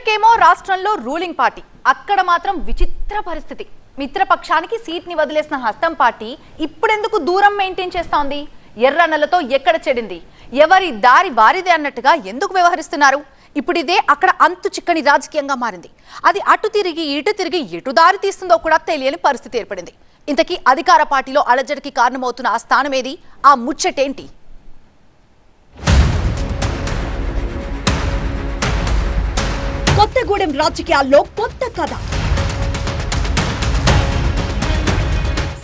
ఇక్కడికేమో రాష్ట్రంలో ruling party, అక్కడ మాత్రం విచిత్ర పరిస్థితి. మిత్రపక్షానికి సీట్ ని వదిలేసిన హస్తం పార్టీ ఇప్పుడెందుకు దూరం మెయింటైన్ చేస్తోంది? ఎర్రనలతో ఎక్కడ చెడింది? ఎవరి దారి వారిదే అన్నట్టుగా ఎందుకు వ్యవహరిస్తున్నారు? ఇప్పుడు ఇదే అక్కడ అంతు చిక్కని రాజకీయంగా మారింది. అది అటు తిరిగి ఇటు తిరిగి ఎటు దారి తీస్తుందో కూడా తెలియని పరిస్థితి ఏర్పడింది. ఇంతకీ అధికార పార్టీలో అలజడికి కారణమవుతున్న ఆ స్థానం ఏది? ఆ ముచ్చటేంటి? కొత్తగూడెం రాజకీయాల్లో కొత్త కథ.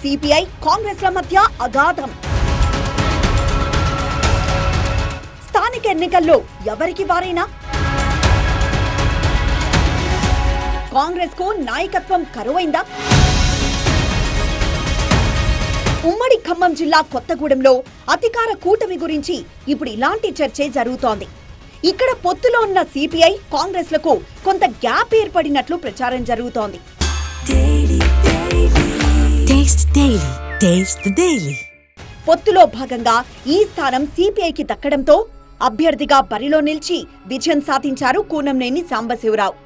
సిపిఐ కాంగ్రెస్ల మధ్య అగాధం. స్థానిక ఎన్నికల్లో ఎవరికి వారైనా కాంగ్రెస్ కు నాయకత్వం కరువైందా? ఉమ్మడి ఖమ్మం జిల్లా కొత్తగూడెంలో అధికార కూటమి గురించి ఇప్పుడు ఇలాంటి చర్చే జరుగుతోంది. ఇక్కడ పొత్తులో ఉన్న సిపిఐ కాంగ్రెస్ లకు కొంత గ్యాప్ ఏర్పడినట్లు ప్రచారం జరుగుతోంది. పొత్తులో భాగంగా ఈ స్థానం సిపిఐకి దక్కడంతో అభ్యర్థిగా బరిలో నిలిచి విజయం సాధించారు కూనంనేని సాంబశివరావు.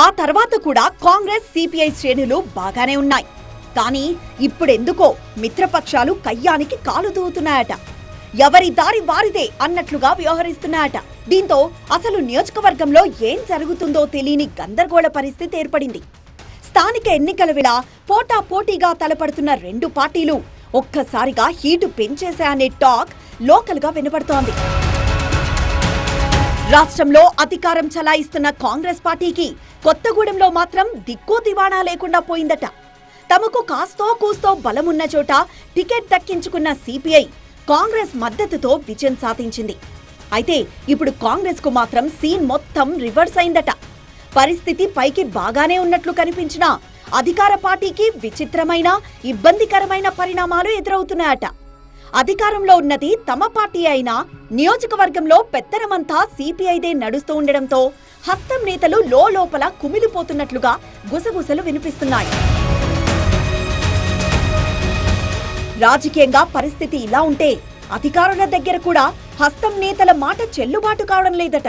ఆ తర్వాత కూడా కాంగ్రెస్ సిపిఐ శ్రేణులు బాగానే ఉన్నాయి. కానీ ఇప్పుడెందుకో మిత్రపక్షాలు కయ్యానికి కాలు దూవుతున్నాయట. ఎవరి దారి వారిదే అన్నట్లుగా వ్యవహరిస్తున్నాయట. దీంతో అసలు నియోజకవర్గంలో ఏం జరుగుతుందో తెలియని గందరగోళ పరిస్థితి ఏర్పడింది. స్థానిక ఎన్నికల వేళ పోటాపోటీగా తలపడుతున్న రెండు పార్టీలు ఒక్కసారిగా హీటు పెంచేశాయనే టాక్ లోకల్ గా వినబడుతోంది. రాష్ట్రంలో అధికారం చలాయిస్తున్న కాంగ్రెస్ పార్టీకి కొత్తగూడెంలో మాత్రం దిక్కు దివాణా లేకుండా పోయిందట. తమకు కాస్తో కూస్తో బలమున్న చోట టికెట్ దక్కించుకున్న సిపిఐ కాంగ్రెస్ మద్దతుతో విజయం సాధించింది. అయితే ఇప్పుడు కాంగ్రెస్ కు మాత్రం సీన్ మొత్తం రివర్స్ అయిందట. పరిస్థితి పైకి బాగానే ఉన్నట్లు కనిపించినా అధికార పార్టీకి విచిత్రమైన ఇబ్బందికరమైన పరిణామాలు ఎదురవుతున్నాయట. అధికారంలో ఉన్నది తమ పార్టీ అయినా నియోజకవర్గంలో పెత్తనమంతా సిపిఐదే నడుస్తూ ఉండడంతో హస్తం నేతలు లోపల కుమిలిపోతున్నట్లుగా గుసగుసలు వినిపిస్తున్నాయి. రాజకీయంగా పరిస్థితి ఇలా ఉంటే అధికారుల దగ్గర కూడా హస్తం నేతల మాట చెల్లుబాటు కావడం లేదట.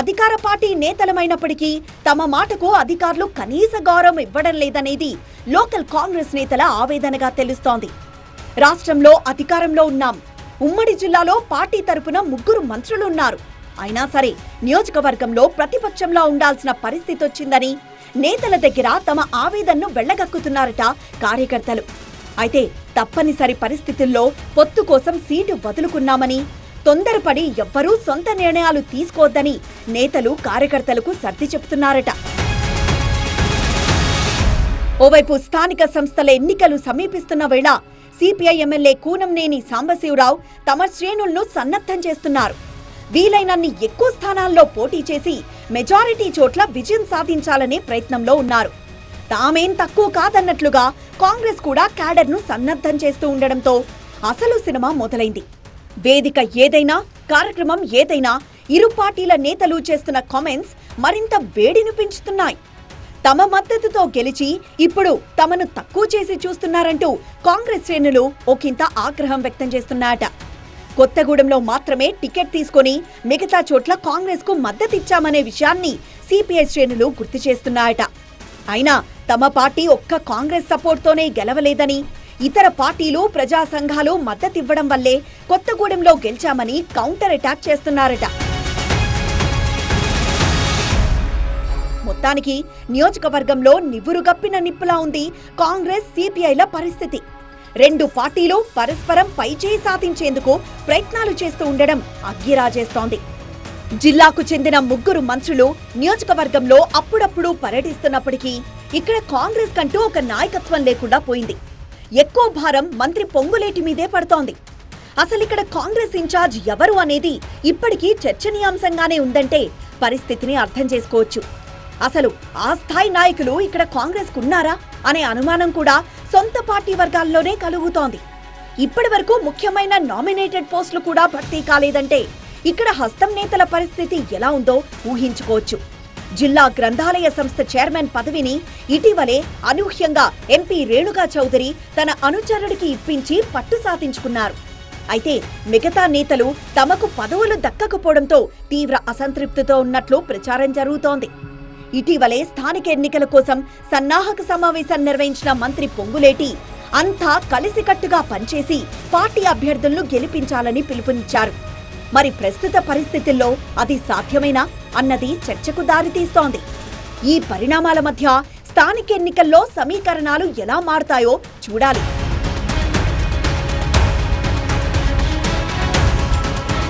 అధికార పార్టీ నేతలమైనప్పటికీ తమ మాటకు అధికారులు కనీస గౌరవం ఇవ్వడం లేదనేది లోకల్ కాంగ్రెస్ నేతల ఆవేదనగా తెలుస్తోంది. రాష్ట్రంలో అధికారంలో ఉన్నాం, ఉమ్మడి జిల్లాలో పార్టీ తరపున 3 మంత్రులు ఉన్నారు. అయినా సరే నియోజకవర్గంలో ప్రతిపక్షంలో ఉండాల్సిన పరిస్థితి వచ్చిందని నేతల దగ్గర తమ ఆవేదనను వెళ్లగక్కుతున్నారట కార్యకర్తలు. అయితే తప్పనిసరి పరిస్థితుల్లో పొత్తు కోసం సీటు వదులుకున్నామని, తొందరపడి ఎవ్వరూ సొంత నిర్ణయాలు తీసుకోవద్దని నేతలు కార్యకర్తలకు సర్ది చెబుతున్నారట. ఓవైపు స్థానిక సంస్థల ఎన్నికలు సమీపిస్తున్న వేళ సిపిఐ ఎమ్మెల్యే కూనంనేని సాంబశివరావు తమ శ్రేణులను సన్నద్ధం చేస్తున్నారు. వీలైనన్ని ఎక్కువ స్థానాల్లో పోటీ చేసి మెజారిటీ చోట్ల విజయం సాధించాలనే ప్రయత్నంలో ఉన్నారు. తామేం తక్కువ కాదన్నట్లుగా కాంగ్రెస్ కూడా క్యాడర్ను సన్నద్ధం చేస్తూ ఉండడంతో అసలు సినిమా మొదలైంది. వేదిక ఏదైనా, కార్యక్రమం ఏదైనా ఇరు పార్టీల నేతలు చేస్తున్న కామెంట్స్ మరింత వేడిని పెంచుతున్నాయి. తమ మద్దతుతో గెలిచి ఇప్పుడు తమను తక్కువ చేసి చూస్తున్నారంటూ కాంగ్రెస్ శ్రేణులు ఒకంత ఆగ్రహం వ్యక్తం చేస్తున్నాయట. కొత్తగూడెంలో మాత్రమే టికెట్ తీసుకుని మిగతా చోట్ల కాంగ్రెస్ కు మద్దతిచ్చామనే విషయాన్ని సిపిఐ శ్రేణులు గుర్తు చేస్తున్నాయట. అయినా తమ పార్టీ ఒక్క కాంగ్రెస్ సపోర్ట్తోనే గెలవలేదని, ఇతర పార్టీలు ప్రజా సంఘాలు మద్దతివ్వడం వల్లే కొత్తగూడెంలో గెలిచామని కౌంటర్ అటాక్ చేస్తున్నారట. మొత్తానికి నియోజకవర్గంలో నివురుగప్పిన నిప్పులా ఉంది కాంగ్రెస్ సిపిఐల పరిస్థితి. రెండు పార్టీలు పరస్పరం పైచేయి సాధించేందుకు ప్రయత్నాలు చేస్తూ ఉండడం అగ్గిరాజేస్తోంది. జిల్లాకు చెందిన 3 మంత్రులు నియోజకవర్గంలో అప్పుడప్పుడు పర్యటిస్తున్నప్పటికీ ఇక్కడ కాంగ్రెస్ కంటూ ఒక నాయకత్వం లేకుండా పోయింది. ఎక్కువ భారం మంత్రి పొంగులేటి మీదే పడుతోంది. అసలిక్కడ కాంగ్రెస్ ఇన్ఛార్జ్ ఎవరు అనేది ఇప్పటికీ చర్చనీయాంశంగానే ఉందంటే పరిస్థితిని అర్థం చేసుకోవచ్చు. అసలు ఆ స్థాయి నాయకులు ఇక్కడ కాంగ్రెస్ కున్నారా అనే అనుమానం కూడా సొంత పార్టీ వర్గాల్లోనే కలుగుతోంది. ఇప్పటి వరకు ముఖ్యమైన నామినేటెడ్ పోస్టులు కూడా భర్తీ కాలేదంటే ఇక్కడ హస్తం నేతల పరిస్థితి ఎలా ఉందో ఊహించుకోవచ్చు. జిల్లా గ్రంథాలయ సంస్థ చైర్మన్ పదవిని ఇటీవలే అనూహ్యంగా ఎంపీ రేణుకా చౌదరి తన అనుచరుడికి ఇప్పించి పట్టు సాధించుకున్నారు. అయితే మిగతా నేతలు తమకు పదవులు దక్కకపోవడంతో తీవ్ర అసంతృప్తితో ఉన్నట్లు ప్రచారం జరుగుతోంది. ఇటీవలే స్థానిక ఎన్నికల కోసం సన్నాహక సమావేశం నిర్వహించిన మంత్రి పొంగులేటి అంతా కలిసికట్టుగా పనిచేసి పార్టీ అభ్యర్థులను గెలిపించాలని పిలుపునిచ్చారు. మరి ప్రస్తుత పరిస్థితుల్లో అది సాధ్యమేనా అన్నది చర్చకు దారితీస్తోంది. ఈ పరిణామాల మధ్య స్థానిక ఎన్నికల్లో సమీకరణాలు ఎలా మారతాయో చూడాలి.